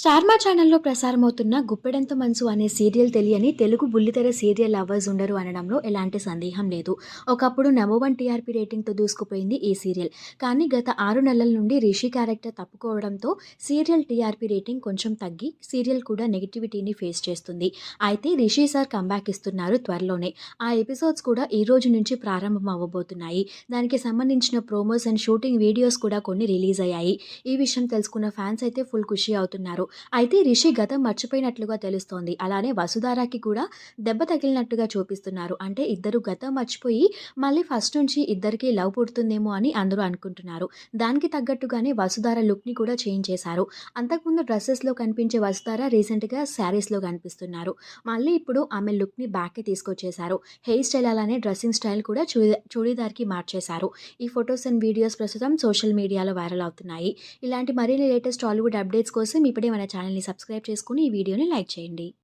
Star మా ఛానల్లో ప్రసారమవుతున్న 'గుప్పెడంత మనసు' అనే సీరియల్ తెలియని తెలుగు బుల్లితెర సీరియల్ లవర్స్ ఉండరు అనడంలో ఎలాంటి సందేహం లేదు. ఒకప్పుడు నంబర్ 1 టీఆర్పీ రేటింగ్‌తో దూసుకుపోయింది ఈ సీరియల్. కానీ గత 6 నెలల నుండి రిషి క్యారెక్టర్ తప్పుకోవడంతో సీరియల్ టీఆర్పీ రేటింగ్ కొంచెం తగ్గి సీరియల్ కూడా నెగటివిటీని ఫేస్ చేస్తుంది. అయితే రిషి సార్ కమ్‌బ్యాక్ ఇస్తున్నారు త్వరలోనే. ఆ ఎపిసోడ్స్ కూడా ఈ రోజు నుంచి ప్రారంభం అవ్వబోతున్నాయి. దానికి సంబంధించిన ప్రోమోస్ అండ్ షూటింగ్ వీడియోస్ కూడా కొన్ని రిలీజ్ అయ్యాయి. ఈ విషయం తెలుసుకున్న ఫ్యాన్స్ అయితే ఫుల్ ఖుషి అవుతున్నారు. అయితే రిషి గతం మర్చిపోయినట్లుగా తెలుస్తోంది. అలానే వసుధారాకి కూడా దెబ్బ తగిలినట్టుగా చూపిస్తున్నారు. అంటే ఇద్దరు గతం మర్చిపోయి మళ్ళీ ఫస్ట్ నుంచి ఇద్దరికి లవ్ పుడుతుందేమో అని అందరూ అనుకుంటున్నారు. దానికి తగ్గట్టుగానే వసుధార లుక్‌ని కూడా చేంజ్ చేశారు. అంతకుముందు డ్రెసెస్‌లో కనిపించే వసుధార రీసెంట్‌గా శారీస్‌లో కనిపిస్తున్నారు. మళ్ళీ ఇప్పుడు ఆమె లుక్‌ని బ్యాక్‌కి తీసుకొచ్చేశారు. హెయిర్ స్టైల్ అలానే డ్రెస్సింగ్ స్టైల్ కూడా చూడీదార్‌కి మార్చేశారు. ఈ ఫోటోస్ అండ్ వీడియోస్ ప్రస్తుతం సోషల్ మీడియాలో వైరల్ అవుతున్నాయి. ఇలాంటి మరిన్ని లేటెస్ట్ టాలీవుడ్ అప్డేట్స్ కోసం ఇప్పుడే మన ఛానల్‌ని సబ్స్క్రైబ్ చేసుకొని ఈ వీడియోని లైక్ చేయండి.